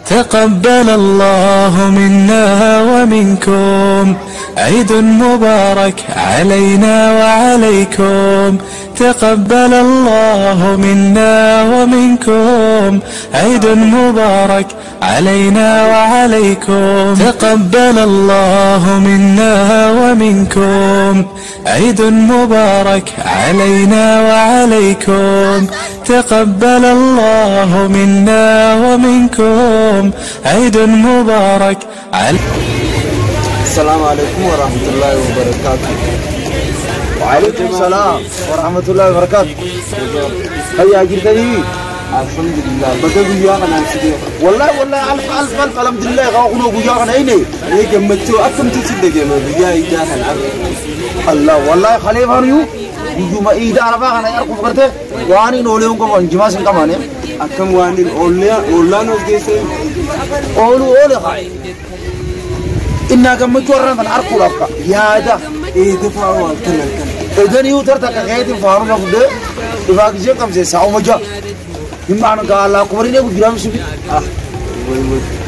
تقبل الله منا ومنكم عيد مبارك علينا وعليكم تقبل الله منا ومنكم عيد مبارك علينا وعليكم تقبل الله منا ومنكم عيد مبارك علينا وعليكم تقبل الله منا ومنكم عيد مبارك السلام عليكم ورحمة الله وبركاته. وعليكم السلام ورحمة الله وبركاته. هيا جدي الحمد لله بدأ ياغنا نسيب والله ألف الحمد لله غاقنا وياغنا هيني هيك متو أكم تصدق يا ما بيا إيدا الله والله خليفة ريو يجوا إيدا على بعضنا يركض كرته واني نوليهم كمان جماعة كمان أكم واني أولنا نوجسين أولو خاي إننا كم متورنا من أركض أبقى يا ده إيه دفعوا كنا إذا يوتر تكغيت فارم نفده دفاع كذا كم زي ساو مجا يمعنى قال الله كبرنا بجرام سبي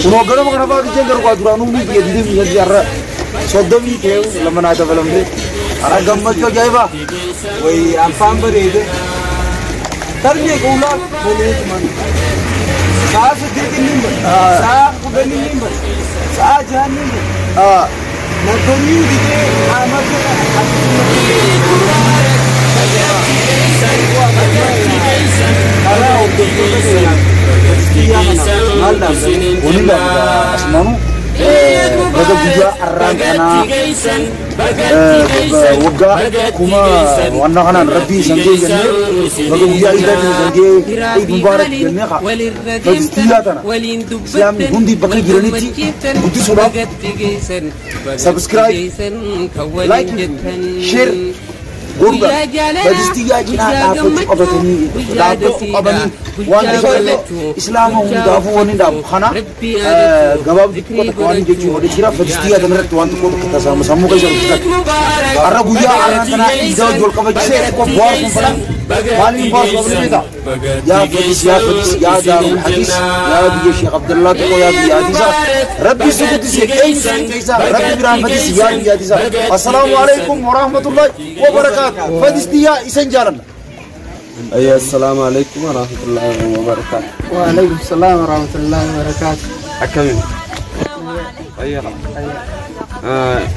ونوغنا مغنا باقي جنگر قادرانو مي يدي مي جرا صدمي كيو لما نايت فيلم دي انا گمت جو جايبا وي افام بريده تربيه قولا بنيت من ساس ديكنين سا قبنين سا جهنم نبني دي احمد Baga buja arang kana wagga kuma wanna kana rabbi sange janne baga buja ida sange Eid Mubarak janne kha fadistiya tana islam gundi bakri giraniti buti soda subscribe like share Gurba, fadistiya jina dapat obatani wanda Islam dafu wani da khana gabab ko takwani je ci wadi sira fadistiya da rat wanda ko kita sama kai jaru arabu ya arantana ida jol ka baje ko bor ko fara wali bor ko bita ya fadis ya darul hadis ya bi Sheikh Abdullah ko ya bi hadisa rabbi sukut se kaisa rabbi biran fadis ya bi hadisa assalamu alaikum wa rahmatullahi wa barakatuh fadistiya isen jalan أيه السلام عليكم ورحمة الله وبركاته. وعليكم السلام ورحمة الله وبركاته. أكمل. أيه.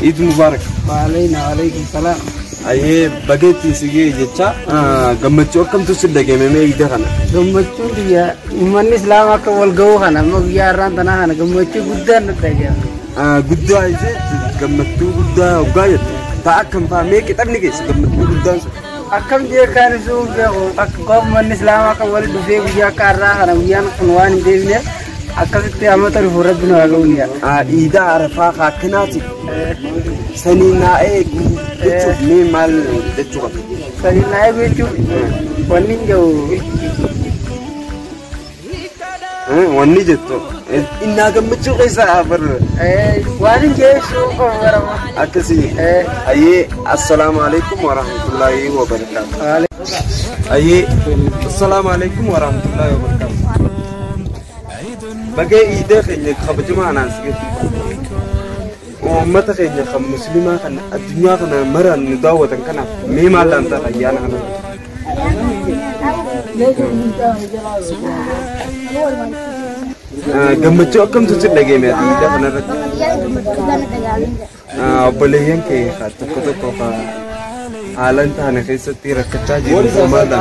عيد مبارك. وعلينا وعليكم السلام. أيه بقيت سجى جتة. قمتشو كم تصدق يا ميمي إيده خنا. قمتشو dia من الإسلام أكمل جو خنا ما بياران تنا خنا قمتشو قدام نتاعه. قدام إيش قمتشو قدام وقايد. تأكم فامي كتاب نجس قمتشو قدام. Akam dia kan suka akam manis lama akam wali dua buja karena karena bujan kunwan devnya akam itu amat terhormat benar lonia. Ida arfa kakinati. Seni naik itu memal itu. Seni naik itu wanin jauh. Wanin itu. Inna kemucu kaisa ber. Wanin jauh kau berapa? Akasi. Aye assalamualaikum warahmatullahi wabarakatuh. Aye assalamualaikum warahmatullahi wabarakatuh. Bagai ide khayya khabjuma anas gitu. Ummata khayya kham muslima kan ad-dunya kana maran nidawatan kana mema lan ta khayana kana. Gammachu akkam tusidage me ide kana rat. Boleh yang ke tokko ka halan taane kaisa tira kacha jiru samada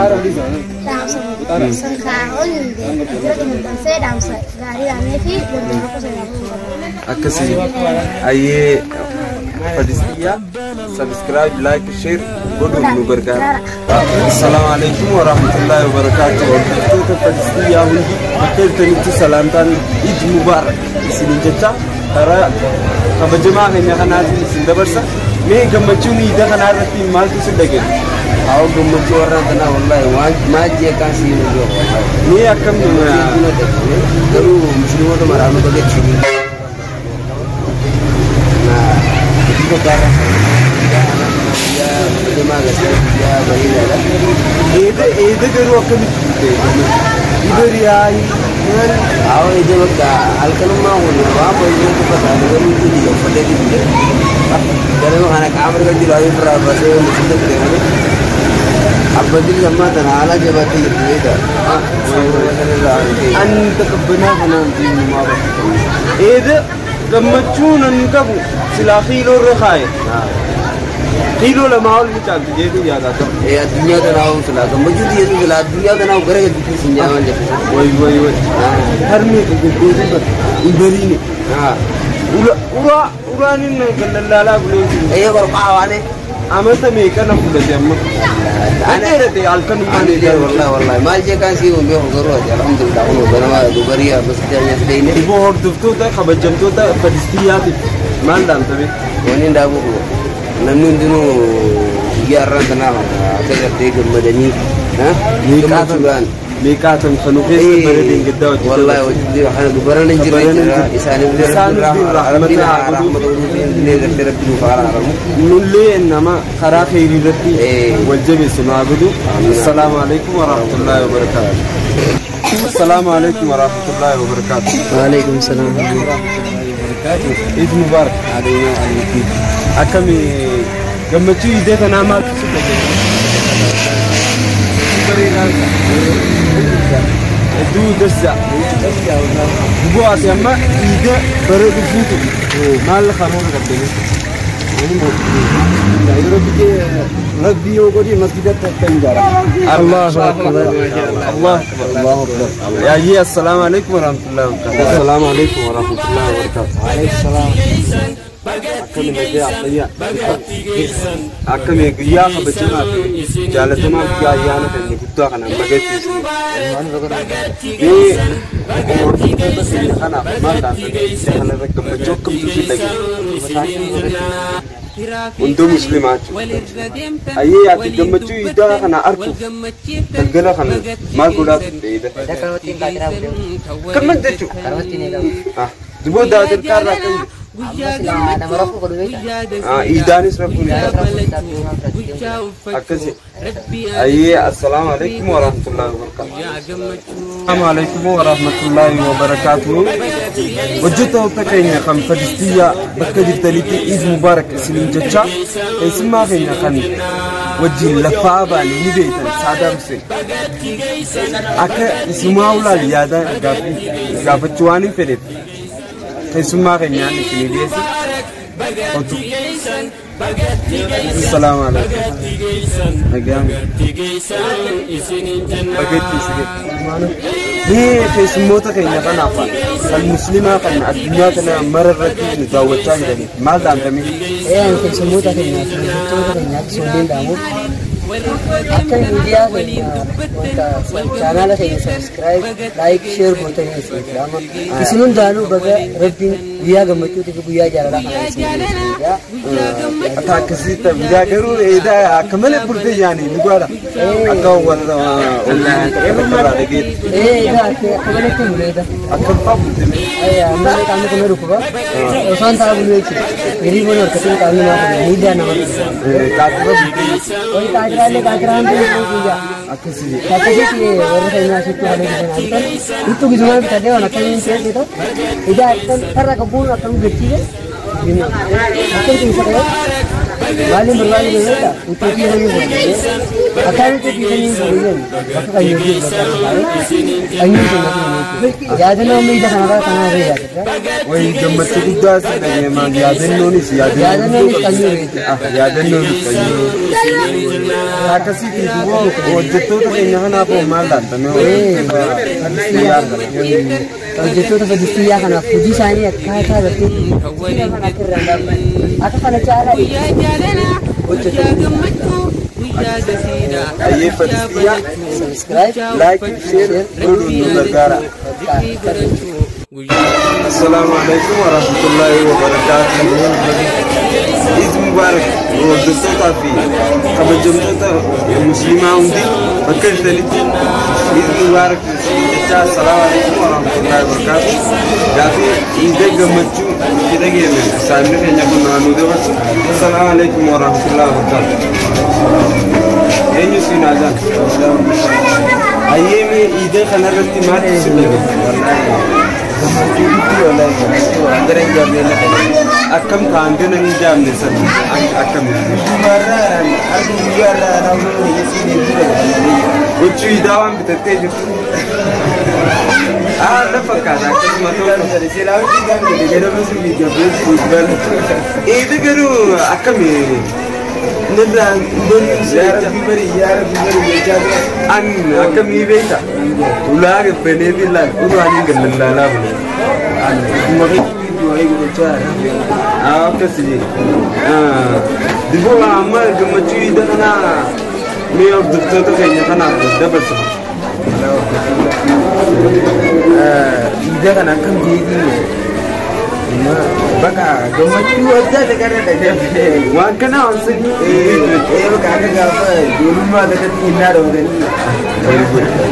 akasi aye fadistiya subscribe like share godu mubaraka assalamualaikum warahmatullahi wabarakatuh to fadistiya hundi keltani salantan Eid Mubarak isinin jacha tara kabajama kanya kanati sindabarsa me gammachu ni da kanarati mal tu sindage aw gammachu warna tana wallahi ma je kan si no jo ni akam no daru muslimo to marano bage chini na ko dara ya bajama ga ya bayila ede daru akam idari ai Awal itu betul. Alkanum mau apa itu betul. Dengan itu dia pada dia. Kalau anak kamar kerja lagi berapa sih mesti terus. Abadil sama tanah jabat itu beda. Anta kebenar nanti mau. Itu gemacun ankabu silahilo rekai. Kilo la maul bicara jadi ya kata. Dunia tanah usaha. Gemacun dia tu usaha. Dunia tanah kerja itu sinjaman je. Woi. Harmi itu iberi ni. Ura ni ngelala boleh. Kalau kawan ni. Amata mereka nak boleh jammu. Ada rete alkan Ani dia wallah. Malje kan sih umbi orang aja. Alhamdulillah. Orang benar dubaria mestinya sedih ni. Ibu orang tu tak khabar jam tu tak pedistia tu. Malam tapi. Ini dah buku. Namun dulu biarlah tenang. Kita tiga madani. Mereka tu kanukis berdeng kita. Wallah, dia hanya dubaran injilnya. Isan rahmatullah. Nulle nama khara khairi rati wajib sunabudu. Assalamualaikum warahmatullahi wabarakatuh. Assalamualaikum warahmatullahi wabarakatuh. Waalaikumsalam. Eid Mubarak. Adanya alaikum. Akami gammachu ide nama itu desa. Buat siapa ide baru dibuat. Mal khamun katanya. Lebih orang di masjid terpenjara. Allah Akbar. Ya iya, assalamualaikum warahmatullahi wabarakatuh. Assalamualaikum warahmatullahi wabarakatuh. Waalaikumsalam. Akami lagi apa ya? Akami gaya kebetulan jalan tu nak gaya nak ni kita kan bagai tu. Ni orang kita sendiri kan mana kalau mereka mencukup tu lagi. Untuk Muslimat, ayah hati gemcu itu kan arku, tergerak kan magulat itu. Kamu tu? Ah, dua dah terkara kan. Idanis Rabbuni. Akasi. Ayah, assalamualaikum warahmatullahi wabarakatuh. Assalamualaikum warahmatullahi wabarakatuh. Wajud takainya kan Palestina berkali teliti Eid Mubarak Islam jacca. Isma kainya kan wajib lafaba ni beitan Saddam Hussein. Aka isma ulal yada gafachuani Philip. Semua kenyang di sini dia sih. Untuk Assalamualaikum. Bagai mana? Ni semua tu kenyang kan apa? Al Muslimah kan dunia kan mererati ni dawatan jadi mal dan kami. Semua tu kenyang. Sudah damu. Akan media channel saya subscribe, like, share boleh ni Islam. Kisunun dalu baga redding dia gamatu tu buaya jalan ya. Atau kisi tu dia keru ida kemana purte jani negara. Atau wala wala lagi. Ida kemana tu ida. Akan apa purte? Ayah, anda kami kemana rupa? Osan tahu boleh sih. Ini mana kerja kami nak media nama. Kata Oh, kajian tu juga. Kata sih orang saya nasi tu ada di sana. Itu gimana kita dia nak kalian share itu? Ida akan karena kebun akan berjaya. Ini akan bisa kan? Balik berbalik juga. Itu dia yang boleh. Akan itu dia yang boleh. Apa kaya dia berkata? Angin tu nak. Jadi nama ida sana raya. Woi gambar juga sih memang yaden nonis Yaden nonis kanyu. Yaden nonis kanyu. Akasi itu wajib tu kenyang apa malam tu. Wajib tu pedistia kan aku di sana kata betul. Aku pada cara Ayah pedistia subscribe, like, share, dulu negara. Assalamualaikum warahmatullahi wabarakatuh. Eid Mubarak. Dosa tapi kalau jumpa Muslimah undi bakal teliti Eid Mubarak. Assalamualaikum warahmatullahi wabarakatuh. Jadi ide gamcu kita gini. Sambil hanya menanu dewa. Assalamualaikum warahmatullahi wabarakatuh. Ini sih nazar. Ayyee idee kanarratti maal isin akkam taanteen hin jaamne san akkam gochuu idaa waan bitattee jirtu la fakkaata akkasuma ta'u garuu akkami an akkami beekta ulaa gabbanii billaan utuwaan gallalaalaa bule akkasi diboo amma gammachuu ida kanaa mee hordoftoota keenya kanaaf dabarsa ida kana akkam jeetii baka gammachuu adda dagarra dhagee waan kana hansanii baka akka gaafa duulummaa dadatti hinnaa dhawatanii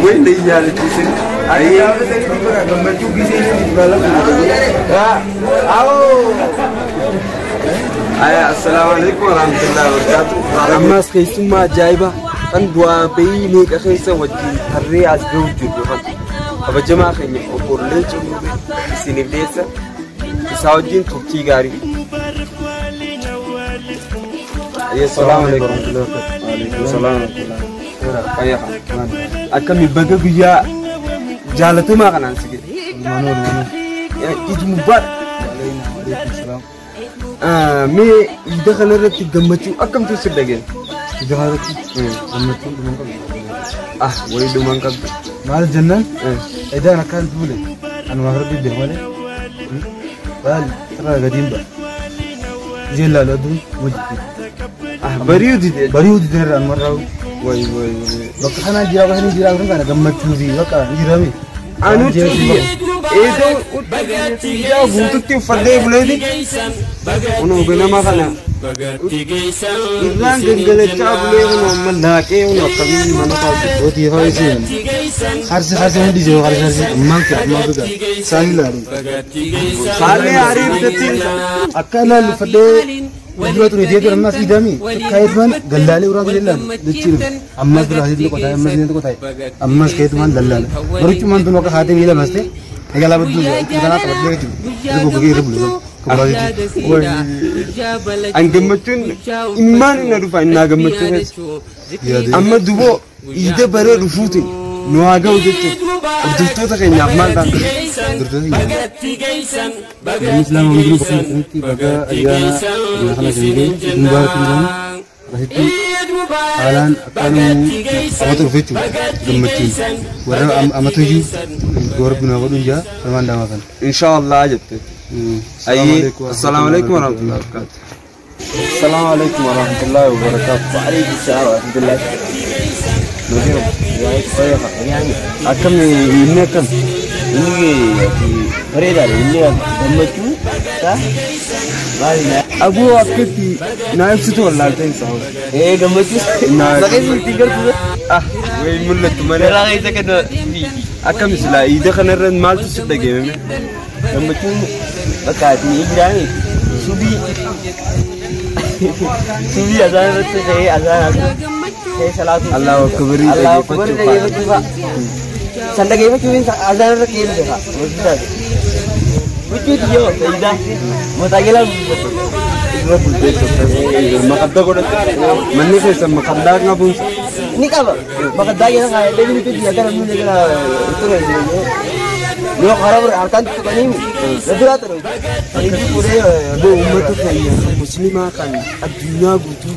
wayna iyyaalachiisin ayyaana sanii baka gammachuu gisee السلام عليكم ورحمة الله وبركاته. أما سكيسو ما جايبة أندوا بي ميكا خيسا وجي هري أزجو جدوها. أبا جماعة خيني أقول ليش سيني بيسا ساوجين توكي غاري. السلام عليكم ورحمة الله وبركاته. وعليكم السلام ورحمة الله. أيها أكمل بقى بيا جالتو ما كان سكيت. مانو. إيد مبارك. عليكم السلام. مي يدخل الرتي جمتشو أكم تسير دقيقة يدخل الرتي جمتشو ويدو من قبل مال الجنة إذا أنا كان بقوله أنا ما هربي بالمالي قال ترى قديم بقى جيل لا دون مجد بريود ده أنا مرة وي بقى أنا جيرا بس جيرا كنا جمتشو زي بقى جيرامي أنا تيجي إذا يا بوتك تفضل بلادي أنا بنا ما كنا إذا جنجل الشعب ليه من ذاكي ونقبل من قاصد ودي هاي زين خارج من دي جو خارج ما بقى سالي عارف تتين أكلا لفدي وجبت ريدي كده الناس يدامي كايد من دلالي ورا دلال دتشيل أما دراسي دي كتاي أما دي كتاي أما كايد من دلال بريك من دونك خاتم يلا مسته هيلا بدو كنا تبدل كده يبغى بقى يربلو أن جمتون إيمان نروفا إن جمتون أما دوبو إذا برا رفوتين نواجه وجدته الدكتور تكين يعمل ده الدكتور الإسلام عندنا بكرة بقى أيانا نحن جنبي مبارك لهم رهيبي حالان كانوا أماتور فيتو جمتين ورا أماتوجي غوربنا غورن جا فرمان دامكان إن شاء الله جبت السلام عليكم ورحمة الله وبركاته. السلام عليكم ورحمة الله وبركاته. وعليكم السلام ورحمة الله. نجيب يعني أكم إني كم إني فريدة إني دمتو صح؟ أبو أكتي نايف ستو ولا تنسى إيه دمتو سكين تيجر كذا وين ملة تمانية لا إذا كده أكم سلا إذا كنا رن مال تسد جيمه دمتو بكاتي إجرامي سبي أذان رتة هي أذان الله أكبر الله أكبر سندك إيه كيفين أذان ركيل ده وجود يو إذا متأكلا مقدار كده مني في سم مقدار نبون نكابا مقدار كده كاي لكن itu dia kan mulai kena itu kan dia خراب أركان تكلم ندرا terus ini pure do umat kaya muslimah kan الدنيا butuh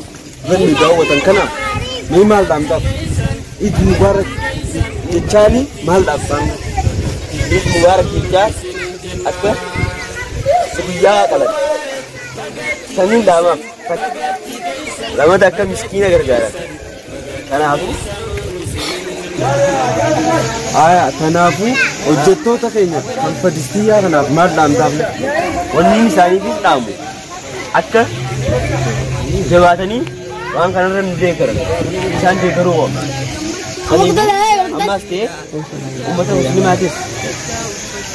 غني دعوة كنا مال دامتاب إد مبارك يجاني مال دامتاب إد مبارك يجان أكبر سبيا كلا سمين دامam lama dah kan miskin gara-gara karena aku tanafu hojjetoo takeenya kan fadistiyyaa kanaaf maal dhaamtaafne wanni isaaniifis dhaamu akka jabaatanii waan kanarra nu deeggaran isaan deeggaruu qaba ammas ta'e uummata musliimaatiif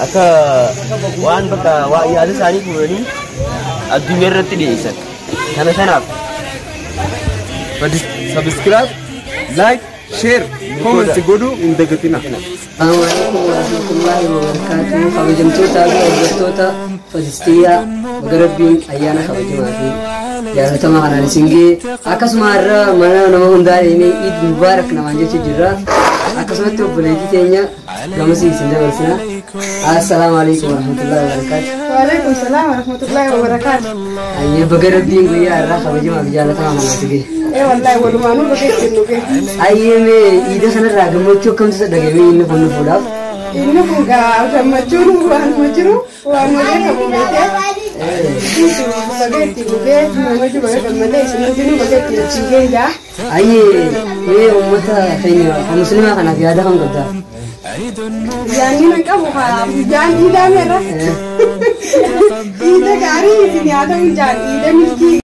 akka waan bakka yaada isaanii fuudhanii addunyaa irratti dhiyeessan kana sanaaf subscribe like share, comment godhu indagatina. Assalamualaikum warahmatullahi wabarakatuh. Kabajamtoota hordoftoota Falisxiyaa Magarabbiin ayyaana kabajamaa fi jaalatamaa kanaan isin ga'e akkasuma har'a mana nama hundaa deemee Eid Mubaarak namaan jechuu jirra. Akkasumatti obboleettii teenya gamasii isin dabarsina. Assalamualaikum warahmatullahi wabarakatuh. Waalaikum salaam warahmatullahi wabarakatuh. Ayyee Magarabbiin guyyaa har'aa kabajamaa fi jaalatamaa kanaan isin ga'e. Wallahi walumaanuu bageetti nu ga'e. Ayyee mee Eid sanarraa gammachuu akkamtu dhagahame inni kun fuudhaaf? Inni kun gammachuun waanuma jiru waan malee qabu beekee bageetti nu ga'e namatti baga gammadee isin hundinuu bageetti nu ga'e jaa. Ayyee mee uummata keenya kan musliimaa kanaaf yaada kan qabdaa? Yaanni nan qabu jaan iidaa meerra. Iida gaarii isin yaada jaan iida milkii.